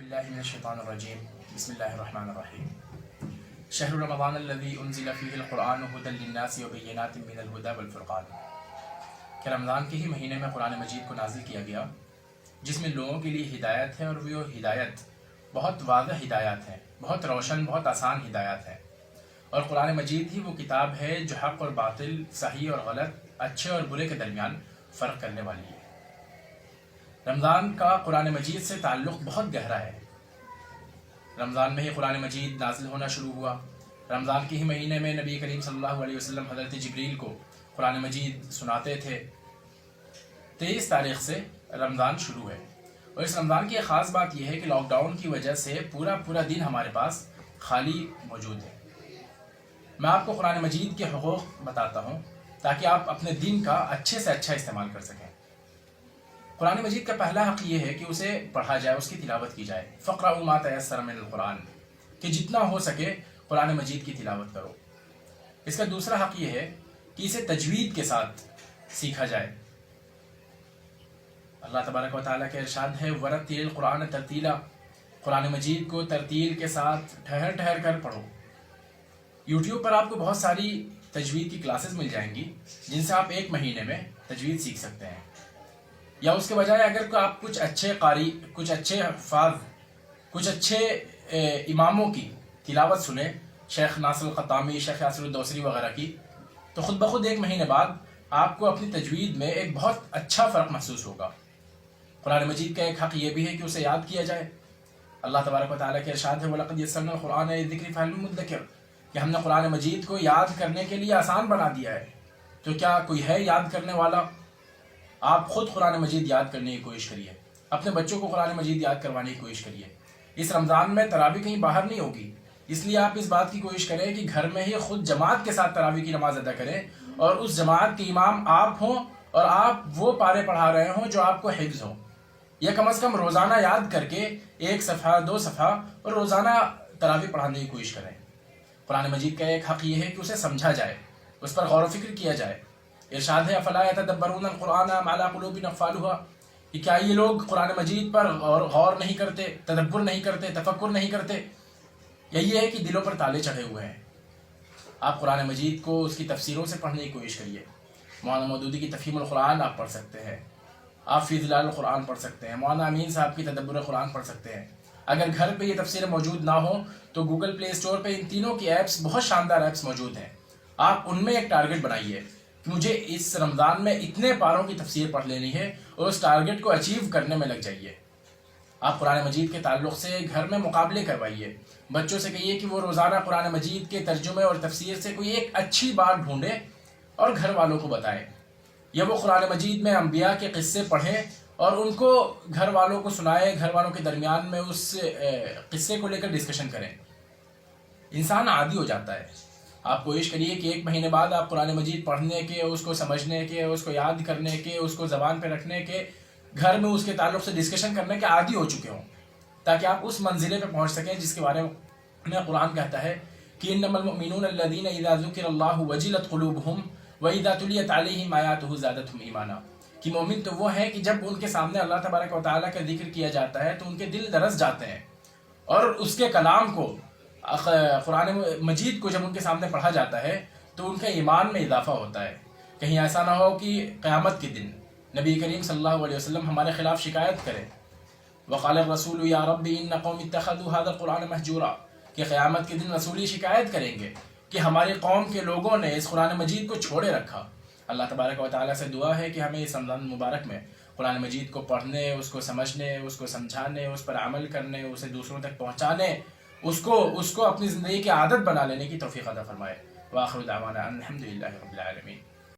باللہ من الشیطان الرجیم بسم اللہ الرحمن الرحیم شہر رمضان الذی انزل فیہ القرآن ھدی للناس وبینات من الھدی والفرقان کہ رمضان کے ہی مہینے میں قرآن مجید کو نازل کیا گیا جس میں لوگوں کے لیے ہدایت ہے، اور وہ ہدایت بہت واضح ہدایات ہیں، بہت روشن، بہت آسان ہدایات ہیں۔ اور قرآن مجید ہی وہ کتاب ہے جو حق اور باطل، صحیح اور غلط، اچھے اور برے کے درمیان فرق کرنے والی ہے۔ رمضان کا قرآن مجید سے تعلق بہت گہرا ہے۔ رمضان میں ہی قرآن مجید نازل ہونا شروع ہوا۔ رمضان کے ہی مہینے میں نبی کریم صلی اللہ علیہ وسلم حضرت جبریل کو قرآن مجید سناتے تھے۔ 23 تاریخ سے رمضان شروع ہے، اور اس رمضان کی ایک خاص بات یہ ہے کہ لاک ڈاؤن کی وجہ سے پورا دن ہمارے پاس خالی موجود ہے۔ میں آپ کو قرآن مجید کے حقوق بتاتا ہوں تاکہ آپ اپنے دن کا اچھے سے اچھا استعمال کر سکیں۔ قرآن مجید کا پہلا حق یہ ہے کہ اسے پڑھا جائے، اس کی تلاوت کی جائے۔ فَاقْرَؤْا مَا تَيَسَّرَ مِنَ الْقُرْآنِ، کہ جتنا ہو سکے قرآن مجید کی تلاوت کرو۔ اس کا دوسرا حق یہ ہے کہ اسے تجوید کے ساتھ سیکھا جائے۔ اللہ تبارک و تعالیٰ کے ارشاد ہے وَرَتِّلِ الْقُرْآنَ تَرْتِيلًا، قرآن مجید کو ترتیل کے ساتھ ٹھہر کر پڑھو۔ یوٹیوب پر آپ کو بہت ساری تجوید کی کلاسز مل جائیں گی جن سے آپ ایک مہینے میں تجوید سیکھ سکتے ہیں، یا اس کے بجائے اگر آپ کچھ اچھے قاری، کچھ اچھے حفاظ، کچھ اچھے اماموں کی تلاوت سنیں، شیخ ناصر القطامی، شیخ یاسر الدوسری وغیرہ کی، تو خود بخود ایک مہینے بعد آپ کو اپنی تجوید میں ایک بہت اچھا فرق محسوس ہوگا۔ قرآن مجید کا ایک حق یہ بھی ہے کہ اسے یاد کیا جائے۔ اللہ تبارک و تعالیٰ کے ارشاد ہے وَلَقَدْ يَسَّرْنَا الْقُرْآنَ لِلذِّكْرِ فَهَلْ مِن مُدَّكِرٍ، کہ ہم نے قرآن مجید کو یاد کرنے کے لیے آسان بنا دیا ہے، تو کیا کوئی ہے یاد کرنے والا؟ آپ خود قرآن مجید یاد کرنے کی کوشش کریے، اپنے بچوں کو قرآن مجید یاد کروانے کی کوشش کریے۔ اس رمضان میں تراویح کہیں باہر نہیں ہوگی، اس لیے آپ اس بات کی کوشش کریں کہ گھر میں ہی خود جماعت کے ساتھ تراویح کی نماز ادا کریں، اور اس جماعت کے امام آپ ہوں، اور آپ وہ پارے پڑھا رہے ہوں جو آپ کو حفظ ہو، یا کم از کم روزانہ یاد کر کے 1 صفحہ 2 صفحہ اور روزانہ تراویح پڑھانے کی کوشش کریں۔ قرآن مجید کا ایک حق یہ ہے کہ اسے سمجھا جائے، اس پر غور و فکر کیا جائے۔ ارشاد ہے افلا یتدبرون القرآن ام علی قلوب اقفالها، کہ کیا یہ لوگ قرآن مجید پر غور نہیں کرتے، تدبر نہیں کرتے، تفکر نہیں کرتے، یا یہ ہے کہ دلوں پر تالے چڑھے ہوئے ہیں۔ آپ قرآن مجید کو اس کی تفسیروں سے پڑھنے کی کوشش کریے۔ مولانا مودودی کی تفہیم القرآن آپ پڑھ سکتے ہیں، آپ فی ظلال القرآن پڑھ سکتے ہیں، مولانا امین صاحب کی تدبر قرآن پڑھ سکتے ہیں۔ اگر گھر پہ یہ تفسیریں موجود نہ ہوں تو گوگل پلے اسٹور پہ ان تینوں کی ایپس، بہت شاندار ایپس موجود ہیں، آپ ان میں ایک ٹارگٹ بنائیے کہ مجھے اس رمضان میں اتنے پاروں کی تفسیر پڑھ لینی ہے، اور اس ٹارگٹ کو اچیو کرنے میں لگ جائیے۔ آپ قرآن مجید کے تعلق سے گھر میں مقابلے کروائیے، بچوں سے کہیے کہ وہ روزانہ قرآن مجید کے ترجمے اور تفسیر سے کوئی ایک اچھی بات ڈھونڈے اور گھر والوں کو بتائیں، یا وہ قرآن مجید میں انبیاء کے قصے پڑھیں اور ان کو گھر والوں کو سنائے، گھر والوں کے درمیان میں اس قصے کو لے کر ڈسکشن کریں۔ انسان عادی ہو جاتا ہے۔ آپ کوشش کریے کہ 1 مہینے بعد آپ قرآن مجید پڑھنے کے، اس کو سمجھنے کے، اس کو یاد کرنے کے، اس کو زبان پہ رکھنے کے، گھر میں اس کے تعلق سے ڈسکشن کرنے کے عادی ہو چکے ہوں، تاکہ آپ اس منزلے پہ پہنچ سکیں جس کے بارے میں قرآن کہتا ہے کہ انما المؤمنون الذین اذا ذکر اللہ وجلت قلوبہم واذا تلیت علیہم آیاتہ زادتہم ایمانا، کہ مومن تو وہ ہے کہ جب ان کے سامنے اللہ تبارک و تعالیٰ کا ذکر کیا جاتا ہے تو ان کے دل لرز جاتے ہیں، اور اس کے کلام کو، قرآن مجید کو جب ان کے سامنے پڑھا جاتا ہے تو ان کے ایمان میں اضافہ ہوتا ہے۔ کہیں ایسا نہ ہو کہ قیامت کے دن نبی کریم صلی اللہ علیہ وسلم ہمارے خلاف شکایت کرے وقال الرسول یا رب ان قوم اتخذوا هذا القرآن مہجورا، کہ قیامت کے دن رسول شکایت کریں گے کہ ہماری قوم کے لوگوں نے اس قرآن مجید کو چھوڑے رکھا۔ اللہ تبارک و تعالیٰ سے دعا ہے کہ ہمیں اس رمضان مبارک میں قرآن مجید کو پڑھنے، اس کو سمجھنے، اس کو سمجھانے، اس پر عمل کرنے، اسے دوسروں تک پہنچانے، اس کو اپنی زندگی کی عادت بنا لینے کی توفیق عطا فرمائے۔ وآخر دعوانا ان الحمد للہ رب العالمین۔